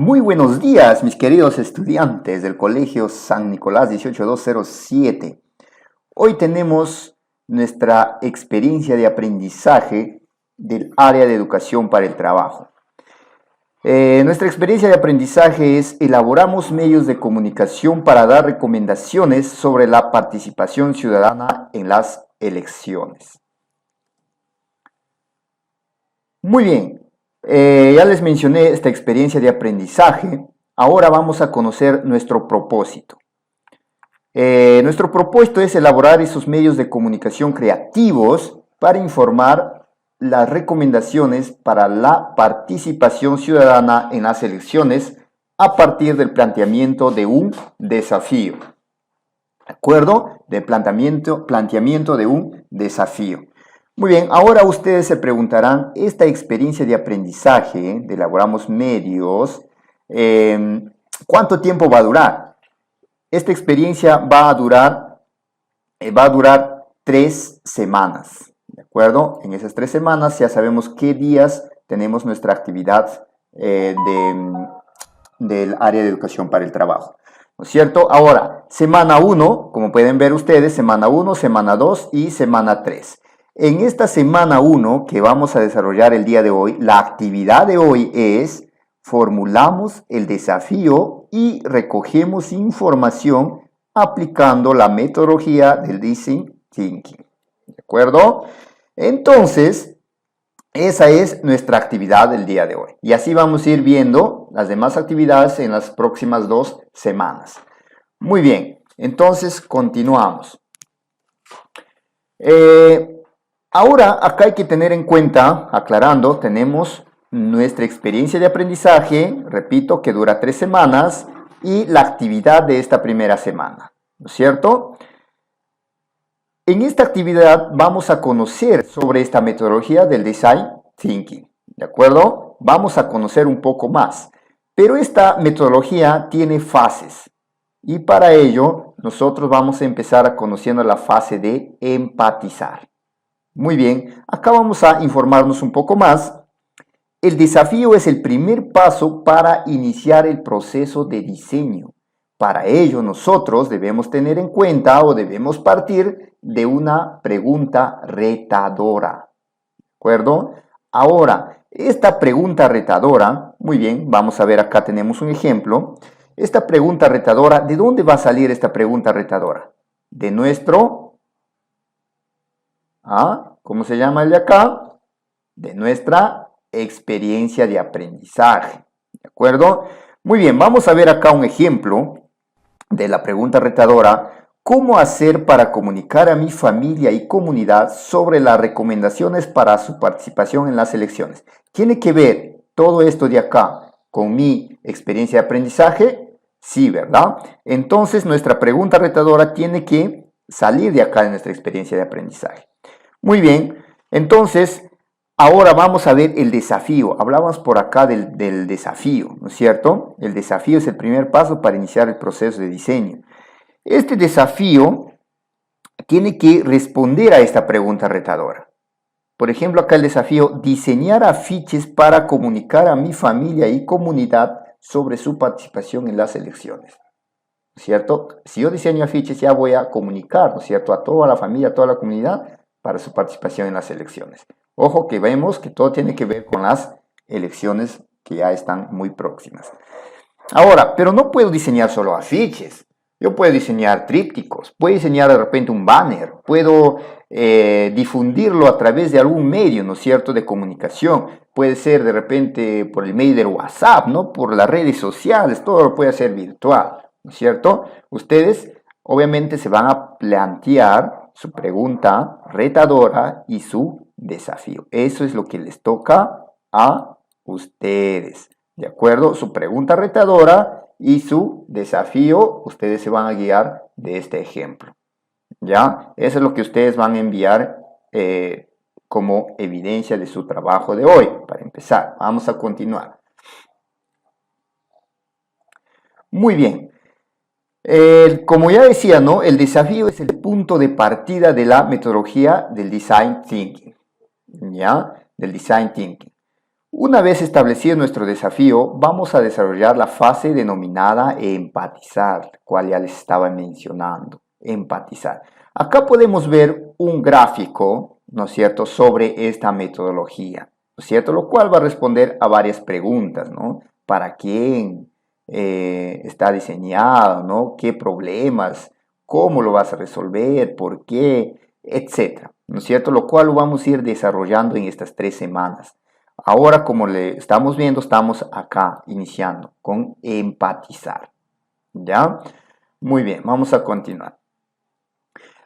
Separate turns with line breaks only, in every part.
Muy buenos días, mis queridos estudiantes del Colegio San Nicolás 18207. Hoy tenemos nuestra experiencia de aprendizaje del área de educación para el trabajo. Nuestra experiencia de aprendizaje es: elaboramos medios de comunicación para dar recomendaciones sobre la participación ciudadana en las elecciones. Muy bien. Ya les mencioné esta experiencia de aprendizaje. Ahora vamos a conocer nuestro propósito. Nuestro propósito es elaborar esos medios de comunicación creativos para informar las recomendaciones para la participación ciudadana en las elecciones a partir del planteamiento de un desafío. ¿De acuerdo? Del planteamiento de un desafío. Muy bien, ahora ustedes se preguntarán, esta experiencia de aprendizaje de elaboramos medios, ¿cuánto tiempo va a durar? Esta experiencia va a durar 3 semanas, ¿de acuerdo? En esas 3 semanas ya sabemos qué días tenemos nuestra actividad del área de educación para el trabajo, ¿no es cierto? Ahora, semana 1, como pueden ver ustedes, semana 1, semana 2 y semana 3. En esta semana 1 que vamos a desarrollar el día de hoy, la actividad de hoy es: formulamos el desafío y recogemos información aplicando la metodología del Design Thinking. ¿De acuerdo? Entonces, esa es nuestra actividad del día de hoy. Y así vamos a ir viendo las demás actividades en las próximas 2 semanas. Muy bien, entonces continuamos. Ahora, acá hay que tener en cuenta, aclarando, tenemos nuestra experiencia de aprendizaje, repito, que dura 3 semanas, y la actividad de esta primera semana, ¿no es cierto? En esta actividad vamos a conocer sobre esta metodología del Design Thinking, ¿de acuerdo? Vamos a conocer un poco más, pero esta metodología tiene fases, y para ello nosotros vamos a empezar conociendo la fase de empatizar. Muy bien, acá vamos a informarnos un poco más. El desafío es el primer paso para iniciar el proceso de diseño. Para ello nosotros debemos tener en cuenta o debemos partir de una pregunta retadora. ¿De acuerdo? Ahora, esta pregunta retadora, muy bien, vamos a ver, acá tenemos un ejemplo. Esta pregunta retadora, ¿de dónde va a salir esta pregunta retadora? De nuestro... ¿cómo se llama el de acá? De nuestra experiencia de aprendizaje, ¿de acuerdo? Muy bien, vamos a ver acá un ejemplo de la pregunta retadora: ¿cómo hacer para comunicar a mi familia y comunidad sobre las recomendaciones para su participación en las elecciones? ¿Tiene que ver todo esto de acá con mi experiencia de aprendizaje? Sí, ¿verdad? Entonces nuestra pregunta retadora tiene que salir de acá de nuestra experiencia de aprendizaje. Muy bien, entonces ahora vamos a ver el desafío. Hablábamos por acá del desafío, ¿no es cierto? El desafío es el primer paso para iniciar el proceso de diseño. Este desafío tiene que responder a esta pregunta retadora. Por ejemplo, acá el desafío: diseñar afiches para comunicar a mi familia y comunidad sobre su participación en las elecciones. ¿No es cierto? Si yo diseño afiches, ya voy a comunicar, ¿no es cierto?, a toda la familia, a toda la comunidad, para su participación en las elecciones. Ojo que vemos que todo tiene que ver con las elecciones que ya están muy próximas. Ahora, pero no puedo diseñar solo afiches. Yo puedo diseñar trípticos, puedo diseñar de repente un banner, puedo difundirlo a través de algún medio, ¿no es cierto?, de comunicación. Puede ser de repente por el medio del WhatsApp, ¿no?, por las redes sociales, todo lo puede hacer virtual, ¿no es cierto? Ustedes obviamente se van a plantear su pregunta retadora y su desafío. Eso es lo que les toca a ustedes, ¿de acuerdo? Su pregunta retadora y su desafío, ustedes se van a guiar de este ejemplo, ¿ya? Eso es lo que ustedes van a enviar como evidencia de su trabajo de hoy. Para empezar, vamos a continuar. Muy bien. Como ya decía, ¿no?, el desafío es el punto de partida de la metodología del Design Thinking, ¿ya? Del Design Thinking. Una vez establecido nuestro desafío, vamos a desarrollar la fase denominada empatizar, cual ya les estaba mencionando, empatizar. Acá podemos ver un gráfico, ¿no es cierto?, sobre esta metodología, ¿no es cierto?, lo cual va a responder a varias preguntas, ¿no? ¿Para quién está diseñado, ¿no? ¿Qué problemas? ¿Cómo lo vas a resolver? ¿Por qué? Etcétera, ¿no es cierto?, lo cual lo vamos a ir desarrollando en estas 3 semanas. Ahora, como le estamos viendo, estamos acá iniciando con empatizar. ¿Ya? Muy bien, vamos a continuar.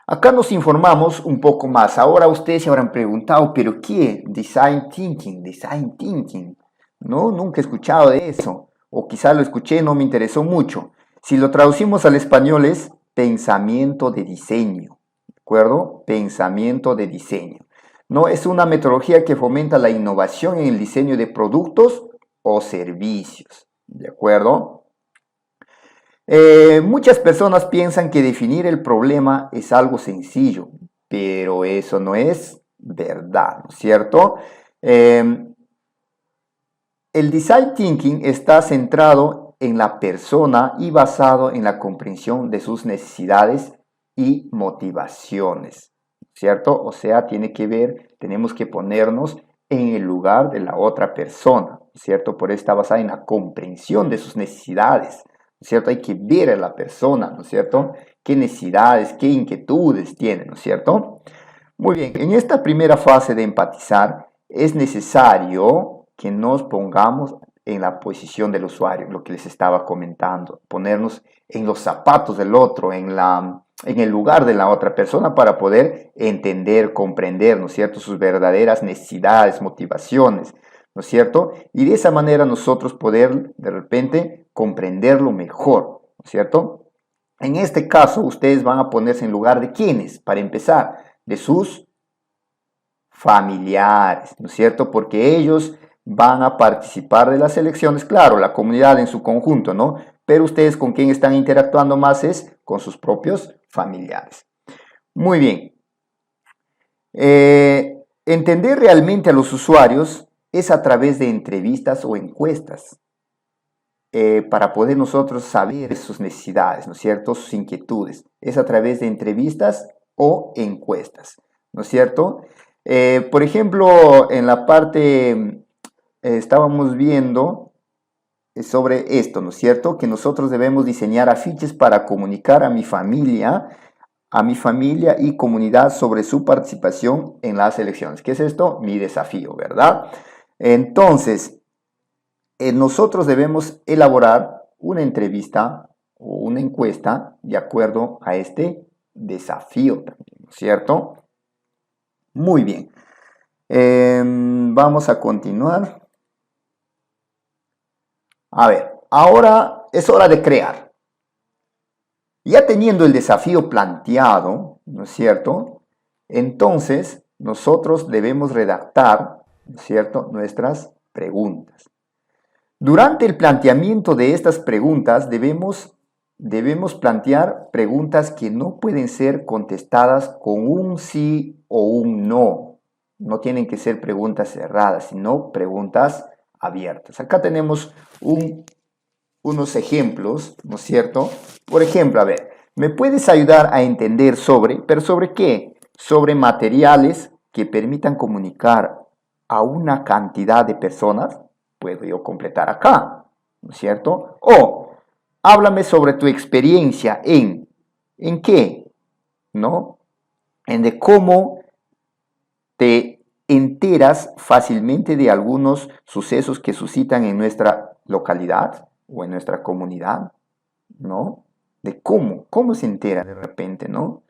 Acá nos informamos un poco más. Ahora ustedes se habrán preguntado, ¿pero qué? Design Thinking, Design Thinking. No, nunca he escuchado de eso. O quizá lo escuché, no me interesó mucho. Si lo traducimos al español es pensamiento de diseño. ¿De acuerdo? Pensamiento de diseño. No es una metodología que fomenta la innovación en el diseño de productos o servicios. ¿De acuerdo? Muchas personas piensan que definir el problema es algo sencillo, pero eso no es verdad, ¿no es cierto? El design thinking está centrado en la persona y basado en la comprensión de sus necesidades y motivaciones, ¿cierto? O sea, tiene que ver, tenemos que ponernos en el lugar de la otra persona, ¿cierto? Por eso está basada en la comprensión de sus necesidades, ¿no es cierto? Hay que ver a la persona, ¿no es cierto? ¿Qué necesidades, qué inquietudes tiene, ¿no es cierto? Muy bien, en esta primera fase de empatizar es necesario que nos pongamos en la posición del usuario, lo que les estaba comentando, ponernos en los zapatos del otro, en el lugar de la otra persona para poder entender, comprender, ¿no es cierto?, sus verdaderas necesidades, motivaciones, ¿no es cierto? Y de esa manera nosotros poder de repente comprenderlo mejor, ¿no es cierto? En este caso, ustedes van a ponerse en lugar de quiénes, para empezar, de sus familiares, ¿no es cierto? Porque ellos van a participar de las elecciones, claro, la comunidad en su conjunto, ¿no? Pero ustedes con quién están interactuando más es con sus propios familiares. Muy bien. Entender realmente a los usuarios es a través de entrevistas o encuestas para poder nosotros saber sus necesidades, ¿no es cierto? Sus inquietudes. Es a través de entrevistas o encuestas, ¿no es cierto? Por ejemplo, en la parte estábamos viendo sobre esto, ¿no es cierto? Que nosotros debemos diseñar afiches para comunicar a mi familia y comunidad sobre su participación en las elecciones. ¿Qué es esto? Mi desafío, ¿verdad? Entonces, nosotros debemos elaborar una entrevista o una encuesta de acuerdo a este desafío también, ¿no es cierto? Muy bien. Vamos a continuar. A ver, ahora es hora de crear. Ya teniendo el desafío planteado, ¿no es cierto? Entonces, nosotros debemos redactar, ¿no es cierto?, nuestras preguntas. Durante el planteamiento de estas preguntas debemos plantear preguntas que no pueden ser contestadas con un sí o un no. No tienen que ser preguntas cerradas, sino preguntas abiertas. Acá tenemos unos ejemplos, ¿no es cierto? Por ejemplo, a ver, ¿me puedes ayudar a entender pero sobre qué? Sobre materiales que permitan comunicar a una cantidad de personas. Puedo yo completar acá, ¿no es cierto? O, háblame sobre tu experiencia ¿en qué? ¿No? En de cómo te enteras fácilmente de algunos sucesos que suscitan en nuestra localidad o en nuestra comunidad, ¿no? De cómo se entera de repente, ¿no?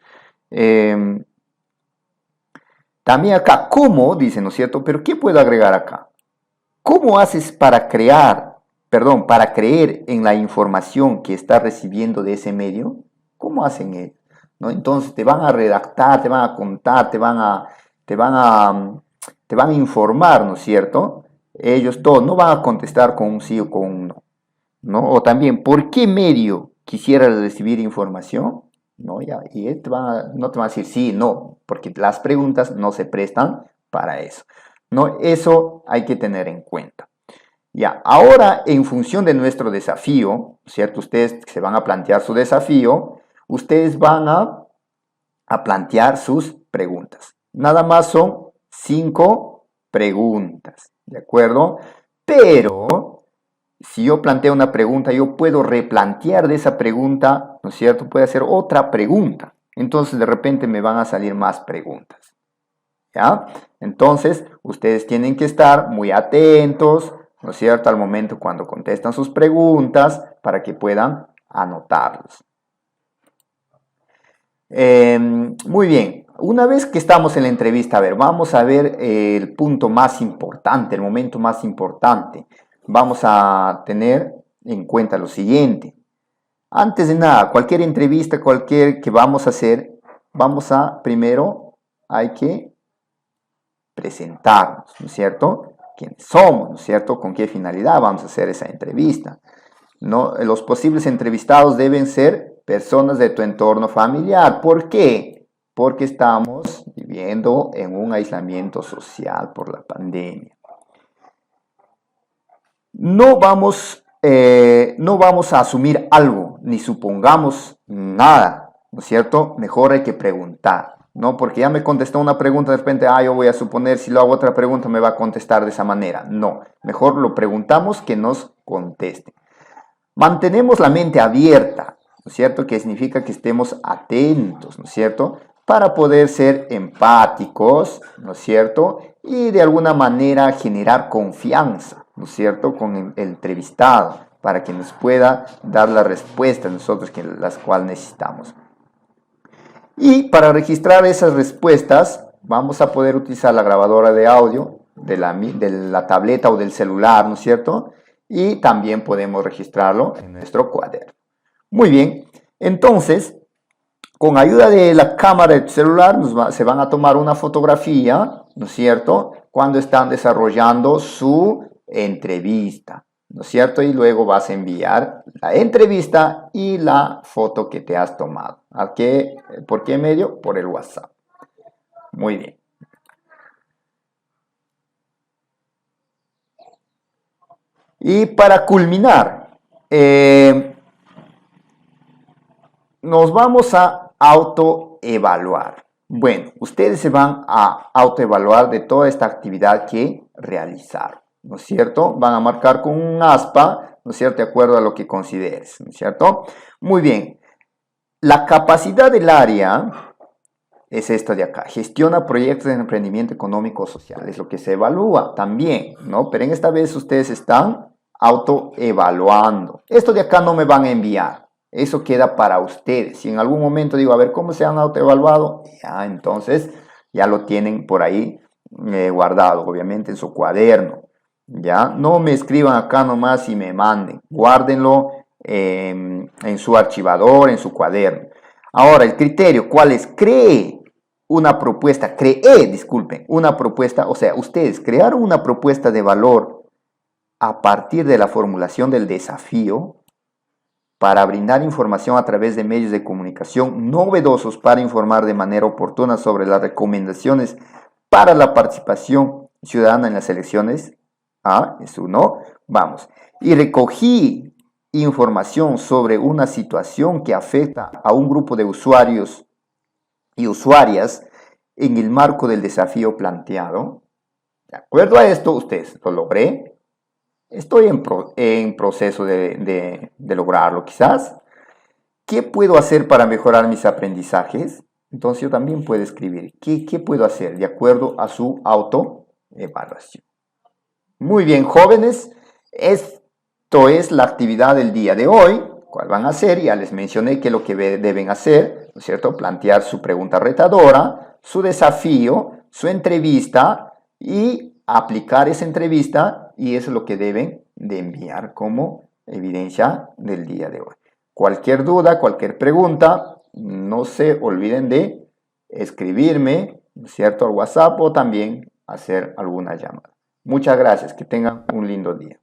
También acá, ¿cómo? Dice, ¿no es cierto? Pero ¿qué puedo agregar acá? ¿Cómo haces para creer en la información que estás recibiendo de ese medio? ¿Cómo hacen ellos? ¿No? Entonces te van a redactar, te van a contar, te van a informar, ¿no es cierto? Ellos todos no van a contestar con un sí o con un no, ¿no? O también, ¿por qué medio quisieras recibir información? ¿No? Y no te van a decir sí, no, porque las preguntas no se prestan para eso. ¿no? Eso hay que tener en cuenta. Ya, ahora en función de nuestro desafío, ¿cierto? Ustedes se van a plantear su desafío, ustedes van a plantear sus preguntas. Nada más son 5 preguntas, ¿de acuerdo? Pero si yo planteo una pregunta, yo puedo replantear de esa pregunta, ¿no es cierto? Puedo hacer otra pregunta. Entonces de repente me van a salir más preguntas, ¿ya? Entonces ustedes tienen que estar muy atentos, ¿no es cierto? Al momento cuando contestan sus preguntas para que puedan anotarlos. Muy bien, una vez que estamos en la entrevista, a ver, vamos a ver el punto más importante, el momento más importante. Vamos a tener en cuenta lo siguiente. Antes de nada, cualquier entrevista, cualquier que vamos a hacer, primero hay que presentarnos, ¿no es cierto? ¿Quiénes somos, no es cierto? ¿Con qué finalidad vamos a hacer esa entrevista? ¿No? Los posibles entrevistados deben ser personas de tu entorno familiar. ¿Por qué? Porque estamos viviendo en un aislamiento social por la pandemia. No vamos a asumir algo, ni supongamos nada, ¿no es cierto? Mejor hay que preguntar, ¿no? Porque ya me contestó una pregunta, de repente, yo voy a suponer, si lo hago otra pregunta, me va a contestar de esa manera. No, mejor lo preguntamos que nos conteste. Mantenemos la mente abierta, ¿no es cierto? Que significa que estemos atentos, ¿no es cierto? Para poder ser empáticos, ¿no es cierto? Y de alguna manera generar confianza, ¿no es cierto? Con el entrevistado, para que nos pueda dar la respuesta nosotros las cuales necesitamos. Y para registrar esas respuestas, vamos a poder utilizar la grabadora de audio de la tableta o del celular, ¿no es cierto? Y también podemos registrarlo en nuestro cuaderno. Muy bien, entonces, con ayuda de la cámara del celular se van a tomar una fotografía, ¿no es cierto? Cuando están desarrollando su entrevista, ¿no es cierto? Y luego vas a enviar la entrevista y la foto que te has tomado. ¿Por qué medio? Por el WhatsApp. Muy bien. Y para culminar, nos vamos a autoevaluar. Bueno, ustedes se van a autoevaluar de toda esta actividad que realizaron, ¿no es cierto? Van a marcar con un aspa, ¿no es cierto? De acuerdo a lo que consideres, ¿no es cierto? Muy bien. La capacidad del área es esta de acá. Gestiona proyectos de emprendimiento económico social. Es lo que se evalúa también, ¿no? Pero en esta vez ustedes están autoevaluando. Esto de acá no me van a enviar. Eso queda para ustedes. Si en algún momento digo, a ver, ¿cómo se han autoevaluado? Ya, entonces ya lo tienen por ahí guardado, obviamente en su cuaderno. Ya, no me escriban acá nomás y me manden. Guárdenlo en su archivador, en su cuaderno. Ahora, el criterio, ¿cuál es? Cree una propuesta, una propuesta, o sea, ustedes crearon una propuesta de valor a partir de la formulación del desafío para brindar información a través de medios de comunicación novedosos para informar de manera oportuna sobre las recomendaciones para la participación ciudadana en las elecciones. Es uno. Vamos. Y recogí información sobre una situación que afecta a un grupo de usuarios y usuarias en el marco del desafío planteado. De acuerdo a esto, ustedes lo logré. Estoy en proceso de lograrlo quizás. ¿Qué puedo hacer para mejorar mis aprendizajes? Entonces yo también puedo escribir ¿qué puedo hacer de acuerdo a su autoevaluación? Muy bien, jóvenes, esto es la actividad del día de hoy. ¿Cuál van a hacer? Ya les mencioné que lo que deben hacer, ¿no es cierto? Plantear su pregunta retadora, su desafío, su entrevista y aplicar esa entrevista, y eso es lo que deben de enviar como evidencia del día de hoy. Cualquier duda, cualquier pregunta, no se olviden de escribirme, ¿no es cierto?, al WhatsApp o también hacer alguna llamada. Muchas gracias, que tengan un lindo día.